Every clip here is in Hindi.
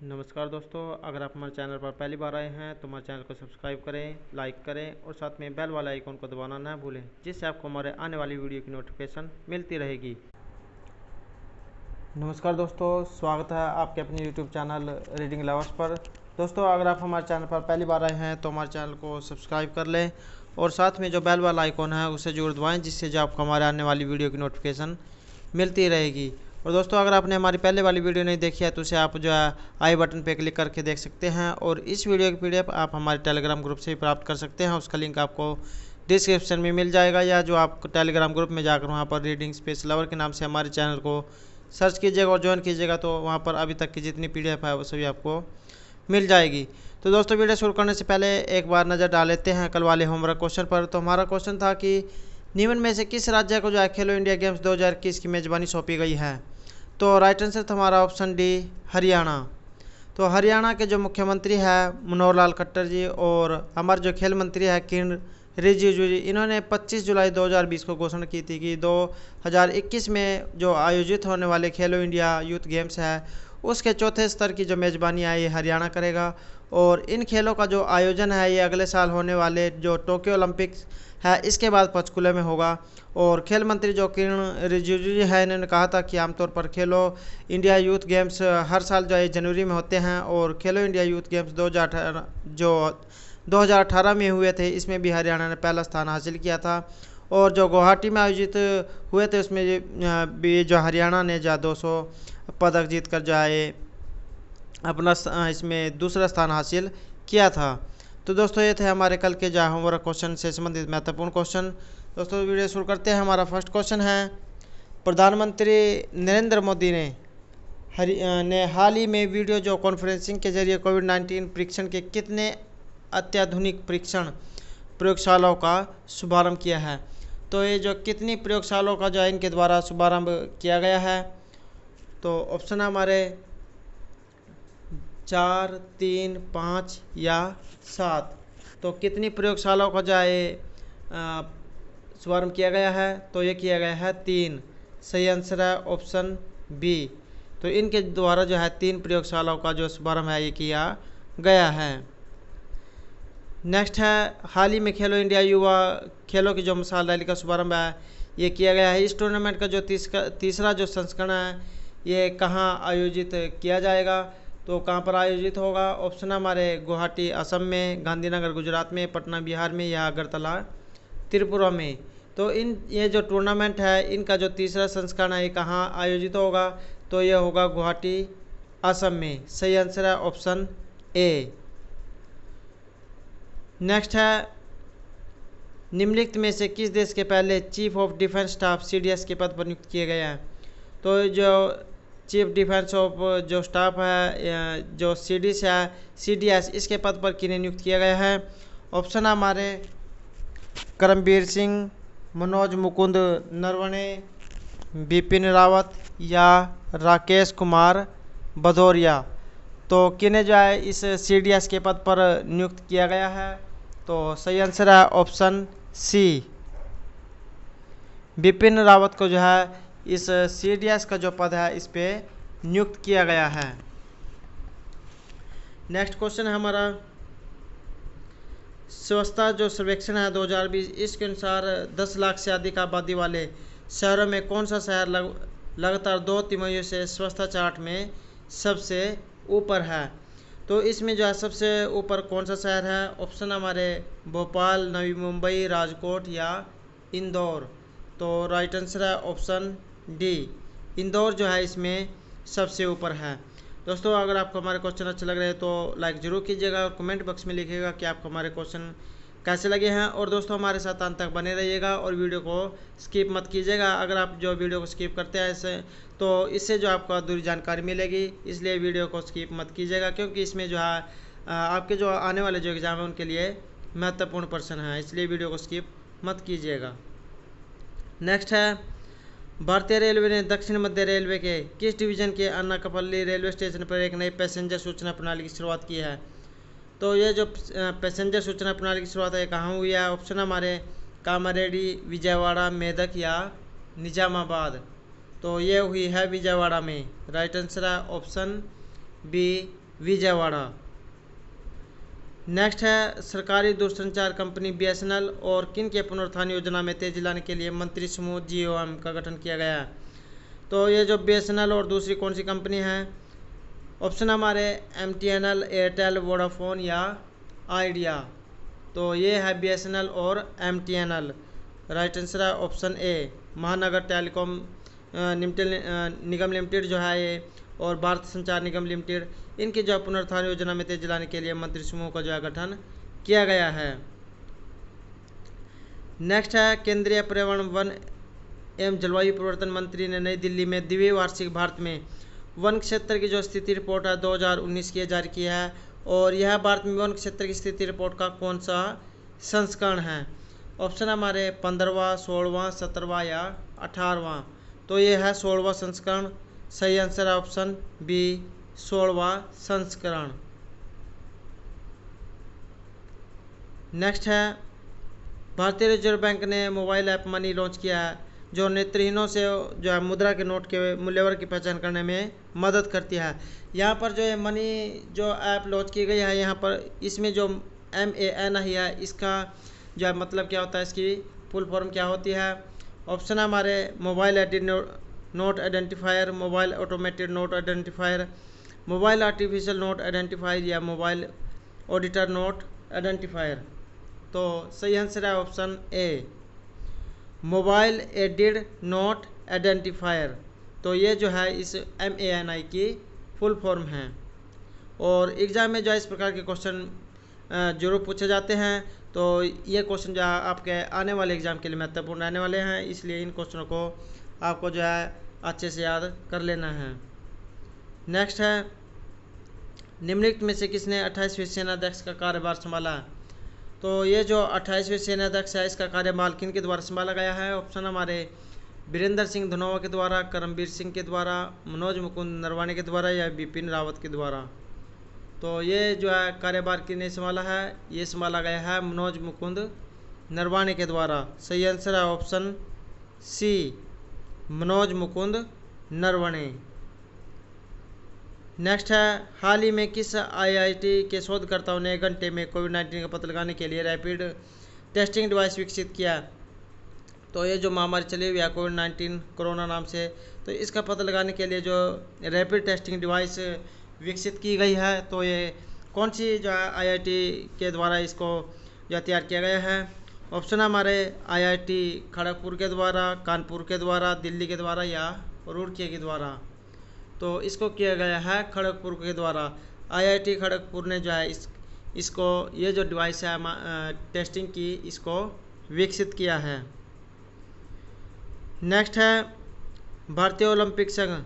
नमस्कार दोस्तों, अगर आप हमारे चैनल पर पहली बार आए हैं तो हमारे चैनल को सब्सक्राइब करें, लाइक करें और साथ में बेल वाला आइकन को दबाना ना भूलें, जिससे आपको हमारे आने वाली वीडियो की नोटिफिकेशन मिलती रहेगी। नमस्कार दोस्तों, स्वागत है आपके अपने यूट्यूब चैनल रीडिंग लवर्स पर। दोस्तों, अगर आप हमारे चैनल पर पहली बार आए हैं तो हमारे चैनल को सब्सक्राइब कर लें और साथ में जो बेल वाला आइकॉन है उसे जरूर दबाएँ, जिससे जो आपको हमारे आने वाली वीडियो की नोटिफिकेशन मिलती रहेगी। और दोस्तों, अगर आपने हमारी पहले वाली वीडियो नहीं देखी है तो उसे आप जो है आई बटन पे क्लिक करके देख सकते हैं और इस वीडियो की पीडीएफ आप हमारे टेलीग्राम ग्रुप से ही प्राप्त कर सकते हैं। उसका लिंक आपको डिस्क्रिप्शन में मिल जाएगा, या जो आप टेलीग्राम ग्रुप में जाकर वहां पर रीडिंग स्पेस लवर के नाम से हमारे चैनल को सर्च कीजिएगा और ज्वाइन कीजिएगा, तो वहाँ पर अभी तक की जितनी पीडीएफ है वो सभी आपको मिल जाएगी। तो दोस्तों, वीडियो शुरू करने से पहले एक बार नज़र डाल लेते हैं कल वाले होमवर्क क्वेश्चन पर। तो हमारा क्वेश्चन था कि निम्न में से किस राज्य को जो है खेलो इंडिया गेम्स 2021 की मेज़बानी सौंपी गई है। तो राइट आंसर था हमारा ऑप्शन डी, हरियाणा। तो हरियाणा के जो मुख्यमंत्री है मनोहर लाल खट्टर जी और हमारे जो खेल मंत्री है किरण रिजिजू जी, इन्होंने 25 जुलाई 2020 को घोषणा की थी कि 2021 में जो आयोजित होने वाले खेलो इंडिया यूथ गेम्स है उसके चौथे स्तर की जो मेज़बानी है ये हरियाणा करेगा। और इन खेलों का जो आयोजन है ये अगले साल होने वाले जो टोक्यो ओलंपिक्स है इसके बाद पंचकुला में होगा। और खेल मंत्री जो किरण रिजिजू जी है, इन्होंने कहा था कि आमतौर पर खेलो इंडिया यूथ गेम्स हर साल जो है जनवरी में होते हैं और खेलो इंडिया यूथ गेम्स 2018 में हुए थे, इसमें भी हरियाणा ने पहला स्थान हासिल किया था। और जो गुवाहाटी में आयोजित हुए थे उसमें भी जो हरियाणा ने जो 200 पदक जीत कर जो है अपना इसमें दूसरा स्थान हासिल किया था। तो दोस्तों, ये थे हमारे कल के जो होमवर्क क्वेश्चन से संबंधित महत्वपूर्ण क्वेश्चन। दोस्तों, वीडियो शुरू करते हैं। हमारा फर्स्ट क्वेश्चन है, प्रधानमंत्री नरेंद्र मोदी ने हाल ही में वीडियो जो कॉन्फ्रेंसिंग के जरिए कोविड-19 परीक्षण के कितने अत्याधुनिक परीक्षण प्रयोगशालाओं का शुभारंभ किया है। तो ये जो कितनी प्रयोगशालाओं का जो है इनके द्वारा शुभारंभ किया गया है। तो ऑप्शन है हमारे 4, 3, 5 या 7। तो कितनी प्रयोगशालाओं का जो है शुभारंभ किया गया है, तो ये किया गया है 3। सही आंसर है ऑप्शन बी। तो इनके द्वारा जो है 3 प्रयोगशालाओं का जो शुभारंभ है ये किया गया है। नेक्स्ट है, हाल ही में खेलो इंडिया युवा खेलों की जो मिसाल रैली का शुभारंभ है ये किया गया है। इस टूर्नामेंट का जो तीसरा जो संस्करण है ये कहाँ आयोजित किया जाएगा। तो कहाँ पर आयोजित होगा। ऑप्शन हमारे गुवाहाटी असम में, गांधीनगर गुजरात में, पटना बिहार में या अगरतला त्रिपुरा में। तो ये जो टूर्नामेंट है इनका जो तीसरा संस्करण है ये कहाँ आयोजित होगा। तो ये होगा गुवाहाटी असम में। सही आंसर है ऑप्शन ए। नेक्स्ट है, निम्नलिखित में से किस देश के पहले chief of defence staff CDS के पद पर नियुक्त किए गए हैं। तो जो चीफ डिफेंस ऑफ जो स्टाफ है जो सीडीएस इसके पद पर किन्हें नियुक्त किया गया है। ऑप्शन हमारे करमबीर सिंह, मनोज मुकुंद नरवणे, बिपिन रावत या राकेश कुमार भदौरिया। तो किन्हें जो है इस सीडीएस के पद पर नियुक्त किया गया है। तो सही आंसर है ऑप्शन सी, बिपिन रावत को जो है इस सीडीएस का जो पद है इस पे नियुक्त किया गया है। नेक्स्ट क्वेश्चन है हमारा, स्वच्छता जो सर्वेक्षण है 2020 इसके अनुसार 10 लाख से अधिक आबादी वाले शहरों में कौन सा शहर लगातार 2 तिमाहियों से स्वच्छता चार्ट में सबसे ऊपर है। तो इसमें जो है सबसे ऊपर कौन सा शहर है। ऑप्शन हमारे भोपाल, नवी मुंबई, राजकोट या इंदौर। तो राइट आंसर है ऑप्शन डी, इंदौर जो है इसमें सबसे ऊपर है। दोस्तों, अगर आपको हमारे क्वेश्चन अच्छे लग रहे हैं तो लाइक ज़रूर कीजिएगा और कमेंट बॉक्स में लिखिएगा कि आपको हमारे क्वेश्चन कैसे लगे हैं। और दोस्तों, हमारे साथ अंत तक बने रहिएगा और वीडियो को स्किप मत कीजिएगा। अगर आप जो वीडियो को स्किप करते हैं तो इससे जो आपको अधूरी जानकारी मिलेगी, इसलिए वीडियो को स्किप मत कीजिएगा, क्योंकि इसमें जो है आपके जो आने वाले जो एग्ज़ाम है उनके लिए महत्वपूर्ण प्रश्न है, इसलिए वीडियो को स्किप मत कीजिएगा। नेक्स्ट है, भारतीय रेलवे ने दक्षिण मध्य रेलवे के किस डिवीजन के अन्नाकपल्ली रेलवे स्टेशन पर एक नई पैसेंजर सूचना प्रणाली की शुरुआत की है। तो ये जो पैसेंजर सूचना प्रणाली की शुरुआत है कहाँ हुई है। ऑप्शन हमारे कामारेड्डी, विजयवाड़ा, मेदक या निजामाबाद। तो ये हुई है विजयवाड़ा में। राइट आंसर है ऑप्शन बी, विजयवाड़ा। नेक्स्ट है सरकारी दूरसंचार कंपनी बीएसएनएल और किन के पुनरुत्थान योजना में तेजी लाने के लिए मंत्री समूह जीओएम का गठन किया गया है। तो ये जो बीएसएनएल और दूसरी कौन सी कंपनी है, ऑप्शन हमारे एमटीएनएल, एयरटेल, वोडाफोन या आइडिया। तो ये है बीएसएनएल और एमटीएनएल। राइट आंसर है ऑप्शन ए, महानगर टेलीकॉम निगम लिमिटेड जो है ये और भारत संचार निगम लिमिटेड, इनकी जो पुनरुत्थान योजना में तेजी लाने के लिए मंत्री समूह का जो है गठन किया गया है। नेक्स्ट है केंद्रीय पर्यावरण, वन एवं जलवायु परिवर्तन मंत्री ने नई दिल्ली में द्विवार्षिक भारत में वन क्षेत्र की जो स्थिति रिपोर्ट है 2019 की जारी की है। और यह भारत में वन क्षेत्र की स्थिति रिपोर्ट का कौन सा संस्करण है। ऑप्शन हमारे 15वां, 16वां, 17वां या 18वां। तो ये है 16वां संस्करण। सही आंसर है ऑप्शन बी, 16वां संस्करण। नेक्स्ट है भारतीय रिजर्व बैंक ने मोबाइल ऐप मनी लॉन्च किया है जो नेत्रहीनों से जो है मुद्रा के नोट के मूल्यवर्ग की पहचान करने में मदद करती है। यहाँ पर जो है मनी जो ऐप लॉन्च की गई है, यहाँ पर इसमें जो MAN है इसका जो है मतलब क्या होता है, इसकी फुल फॉर्म क्या होती है। ऑप्शन हमारे mobile added note identifier, mobile automated note identifier, mobile artificial note identifier या मोबाइल ऑडिटर नोट आइडेंटिफायर। तो सही आंसर है option A, mobile added note identifier. तो ये जो है इस MANI की फुल फॉर्म है। और एग्ज़ाम में जो है इस प्रकार के क्वेश्चन जरूर पूछे जाते हैं। तो ये क्वेश्चन जो है आपके आने वाले एग्ज़ाम के लिए महत्वपूर्ण रहने वाले हैं, इसलिए इन क्वेश्चनों को आपको जो है अच्छे से याद कर लेना है। नेक्स्ट है निम्नलिखित में से किसने 28वें सेनाध्यक्ष का कार्यभार संभाला। तो ये जो 28वें सेनाध्यक्ष है इसका कार्यभार किन के द्वारा संभाला गया है। ऑप्शन हमारे बीरेंद्र सिंह धनोआ के द्वारा, करमबीर सिंह के द्वारा, मनोज मुकुंद नरवाणे के द्वारा या बिपिन रावत के द्वारा। तो ये जो है कार्यभार किसने संभाला है, ये संभाला गया है मनोज मुकुंद नरवाणे के द्वारा। सही आंसर है option C, Manoj Mukund Naravane. Next है हाल ही में किस IIT के शोधकर्ताओं ने घंटे में कोविड-19 का पता लगाने के लिए रैपिड टेस्टिंग डिवाइस विकसित किया। तो ये जो महामारी चली हुई है कोविड-19 कोरोना नाम से, तो इसका पता लगाने के लिए जो रैपिड टेस्टिंग डिवाइस विकसित की गई है, तो ये कौन सी जो है IIT के द्वारा इसको जो तैयार किया गया है। ऑप्शन हमारे IIT खड़गपुर के द्वारा, कानपुर के द्वारा, दिल्ली के द्वारा या रुड़की के द्वारा। तो इसको किया गया है खड़गपुर के द्वारा। IIT खड़गपुर ने जो है इसको ये जो डिवाइस है टेस्टिंग की, इसको विकसित किया है। नेक्स्ट है भारतीय ओलंपिक संघ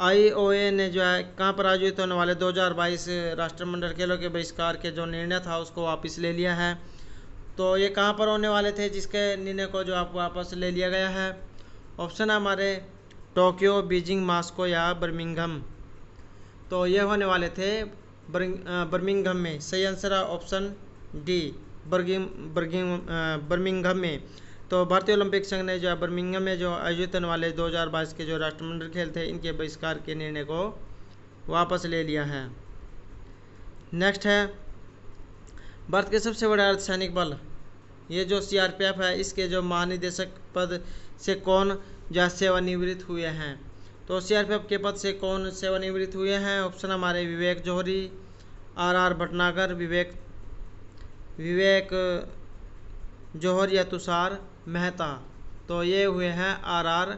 IOA ने जो है कहाँ पर आयोजित होने वाले 2022 राष्ट्रमंडल खेलों के बहिष्कार के जो निर्णय था उसको वापस ले लिया है। तो ये कहाँ पर होने वाले थे जिसके निर्णय को जो आप वापस ले लिया गया है। ऑप्शन हमारे टोक्यो, बीजिंग, मॉस्को या बर्मिंघम। तो ये होने वाले थे बर्मिंघम में। सही आंसर है ऑप्शन डी, बर्मिंघम में। तो भारतीय ओलंपिक संघ ने जो है बर्मिंघम में जो आयोजित होने वाले 2022 के जो राष्ट्रमंडल खेल थे इनके बहिष्कार के निर्णय को वापस ले लिया है। नेक्स्ट है भारत के सबसे बड़े अर्धसैनिक बल, ये जो CRPF है, इसके जो महानिदेशक पद से कौन जो सेवानिवृत्त हुए हैं। तो CRPF के पद से कौन सेवानिवृत्त हुए हैं। ऑप्शन हमारे विवेक जौहरी, RR भटनागर, विवेक जौहर या तुषार मेहता। तो ये हुए हैं RR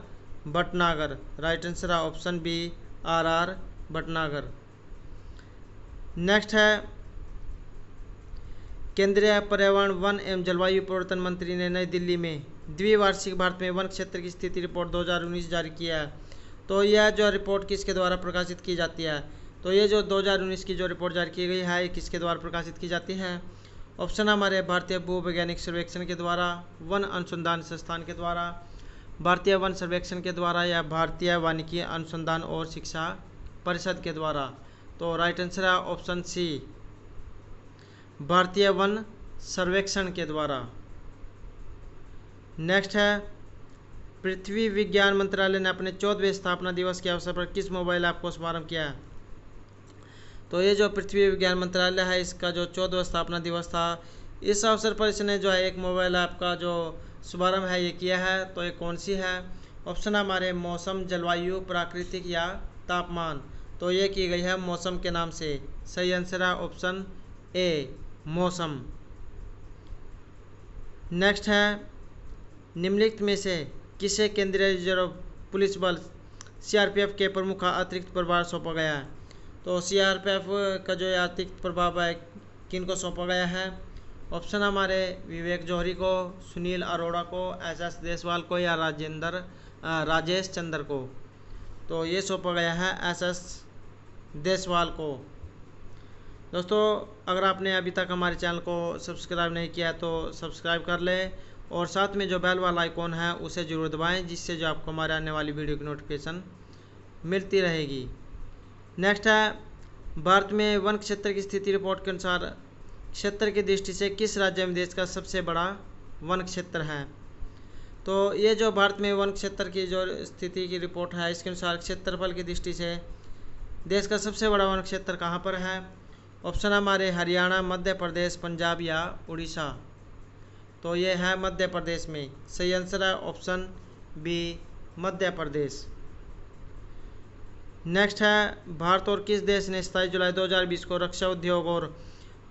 भटनागर। राइट आंसर है option B, RR Bhatnagar. Next है केंद्रीय पर्यावरण, वन एवं जलवायु परिवर्तन मंत्री ने नई दिल्ली में द्विवार्षिक भारत में वन क्षेत्र की स्थिति रिपोर्ट 2019 जारी किया है। तो यह जो रिपोर्ट किसके द्वारा प्रकाशित की जाती है। तो ये जो 2019 की जो रिपोर्ट जारी की गई है किसके द्वारा प्रकाशित की जाती है। ऑप्शन हमारे भारतीय भूवैज्ञानिक सर्वेक्षण के द्वारा, वन अनुसंधान संस्थान के द्वारा, भारतीय वन सर्वेक्षण के द्वारा या भारतीय वानिकी अनुसंधान और शिक्षा परिषद के द्वारा। तो राइट आंसर है ऑप्शन सी, भारतीय वन सर्वेक्षण के द्वारा। नेक्स्ट है पृथ्वी विज्ञान मंत्रालय ने अपने 14वें स्थापना दिवस के अवसर पर किस मोबाइल ऐप को शुभारंभ किया है। तो ये जो पृथ्वी विज्ञान मंत्रालय है इसका जो 14वां स्थापना दिवस था, इस अवसर पर इसने जो है एक मोबाइल ऐप का जो शुभारंभ है ये किया है। तो ये कौन सी है? ऑप्शन है हमारे मौसम, जलवायु, प्राकृतिक या तापमान। तो ये की गई है मौसम के नाम से। सही आंसर है ऑप्शन ए, मौसम। नेक्स्ट है, निम्नलिखित में से किसे केंद्रीय रिजर्व पुलिस बल सीआरपीएफ के प्रमुख का अतिरिक्त प्रभार सौंपा गया है? तो सीआरपीएफ का जो अतिरिक्त प्रभाव है किन को सौंपा गया है? ऑप्शन हमारे विवेक जौहरी को, सुनील अरोड़ा को, एसएस देसवाल को या राजेश चंद्र को। तो ये सौंपा गया है एसएस देसवाल को। दोस्तों अगर आपने अभी तक हमारे चैनल को सब्सक्राइब नहीं किया तो सब्सक्राइब कर लें और साथ में जो बेल वाला आइकॉन है उसे ज़रूर दबाएं, जिससे जो आपको हमारे आने वाली वीडियो की नोटिफिकेशन मिलती रहेगी। नेक्स्ट है, भारत में वन क्षेत्र की स्थिति रिपोर्ट के अनुसार क्षेत्र की दृष्टि से किस राज्य में देश का सबसे बड़ा वन क्षेत्र है? तो ये जो भारत में वन क्षेत्र की जो स्थिति की रिपोर्ट है इसके अनुसार क्षेत्रफल की दृष्टि से देश का सबसे बड़ा वन क्षेत्र कहाँ पर है? ऑप्शन हमारे हरियाणा, मध्य प्रदेश, पंजाब या उड़ीसा। तो ये है मध्य प्रदेश में। सही आंसर है option B, Madhya Pradesh. Next है, भारत और किस देश ने 27 जुलाई 2020 को रक्षा उद्योग और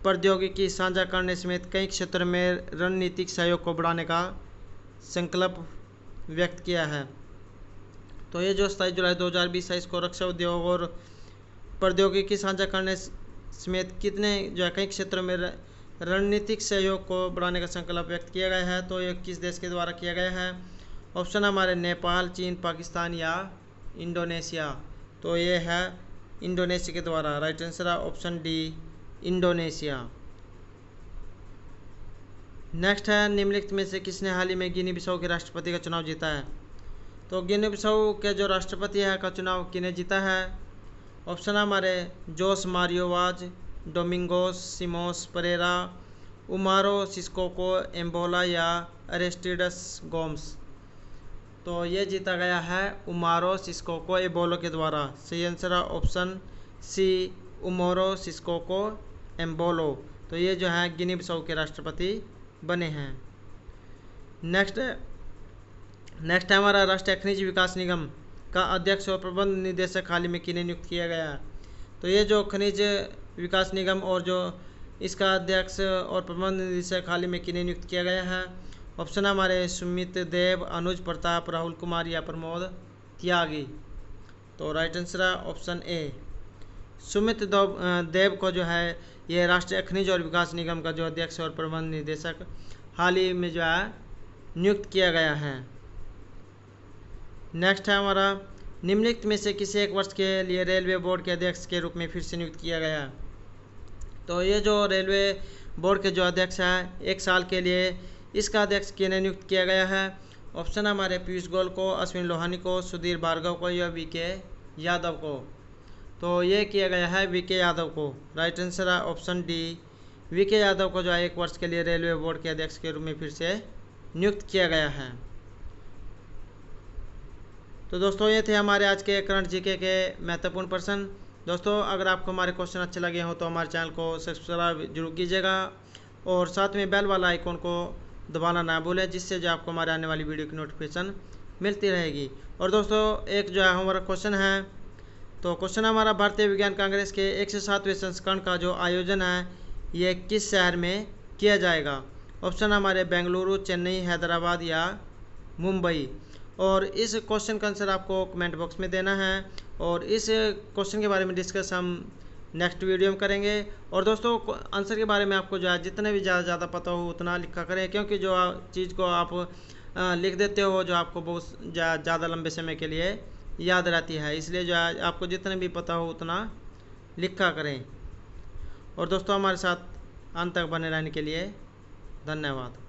प्रौद्योगिकी साझा करने समेत कई क्षेत्रों में रणनीतिक सहयोग को बढ़ाने का संकल्प व्यक्त किया है? तो ये जो 27 जुलाई 2020 है इसको रक्षा उद्योग और प्रौद्योगिकी साझा करने समेत कितने जो है कई क्षेत्रों में रणनीतिक सहयोग को बढ़ाने का संकल्प व्यक्त किया गया है? तो ये किस देश के द्वारा किया गया है? ऑप्शन हमारे नेपाल, चीन, पाकिस्तान या इंडोनेशिया। तो ये है इंडोनेशिया के द्वारा। राइट आंसर है ऑप्शन डी, इंडोनेशिया। नेक्स्ट है, निम्नलिखित में से किसने हाल ही में गिनी बिसाऊ के राष्ट्रपति का चुनाव जीता है? तो गिनी बिसाऊ के जो राष्ट्रपति है का चुनाव किने जीता है? ऑप्शन हमारे Jose Mario Vaz, Domingos Simoes Pereira, Umaro Sissoco Embalo या अरेस्टिडस गोम्स। तो ये जीता गया है उमारो सिस्कोको एम्बोलो के द्वारा। सही आंसर है ऑप्शन सी, उमारो सिस्कोको एम्बोलो। तो ये जो है गिनी बिसाऊ के राष्ट्रपति बने हैं। नेक्स्ट है हमारा, राष्ट्रीय खनिज विकास निगम का अध्यक्ष और प्रबंध निदेशक हाल ही में किन्हें नियुक्त किया गया है? तो ये जो खनिज विकास निगम और जो इसका अध्यक्ष और प्रबंध निदेशक हाल ही में किन्हें नियुक्त किया गया है? ऑप्शन हमारे सुमित देव, अनुज प्रताप, राहुल कुमार या प्रमोद त्यागी। तो राइट आंसर है ऑप्शन ए, सुमित देव को जो है ये राष्ट्रीय खनिज और विकास निगम का जो अध्यक्ष और प्रबंध निदेशक हाल ही में जो है नियुक्त किया गया है। नेक्स्ट है हमारा, निम्नलिखित में से किसी एक वर्ष के लिए रेलवे बोर्ड के अध्यक्ष के रूप में फिर से नियुक्त किया गया है? तो ये जो रेलवे बोर्ड के जो अध्यक्ष हैं 1 साल के लिए इसका अध्यक्ष किन्हें नियुक्त किया गया है? ऑप्शन हमारे पीयूष गोयल को, अश्विन लोहानी को, सुधीर भार्गव को या वीके यादव को। तो ये किया गया है वीके यादव को। राइट आंसर है ऑप्शन डी, वीके यादव को जो है 1 वर्ष के लिए रेलवे बोर्ड के अध्यक्ष के रूप में फिर से नियुक्त किया गया है। तो दोस्तों ये थे हमारे आज के करंट जीके के महत्वपूर्ण प्रश्न। दोस्तों अगर आपको हमारे क्वेश्चन अच्छे लगे हों तो हमारे चैनल को सब्सक्राइब जरूर कीजिएगा और साथ में बेल वाला आइकॉन को दबाना ना भूलें, जिससे जो आपको हमारे आने वाली वीडियो की नोटिफिकेशन मिलती रहेगी। और दोस्तों एक जो है हमारा क्वेश्चन है, तो क्वेश्चन हमारा, भारतीय विज्ञान कांग्रेस के 107वें संस्करण का जो आयोजन है ये किस शहर में किया जाएगा? ऑप्शन हमारे बेंगलुरु, चेन्नई, हैदराबाद या मुंबई। और इस क्वेश्चन का आंसर आपको कमेंट बॉक्स में देना है और इस क्वेश्चन के बारे में डिस्कस हम नेक्स्ट वीडियो में करेंगे। और दोस्तों आंसर के बारे में आपको जो है जितने भी ज़्यादा पता हो उतना लिखा करें, क्योंकि जो चीज़ को आप लिख देते हो जो आपको बहुत ज़्यादा लंबे समय के लिए याद रहती है, इसलिए जो है आपको जितने भी पता हो उतना लिखा करें। और दोस्तों हमारे साथ अंत तक बने रहने के लिए धन्यवाद।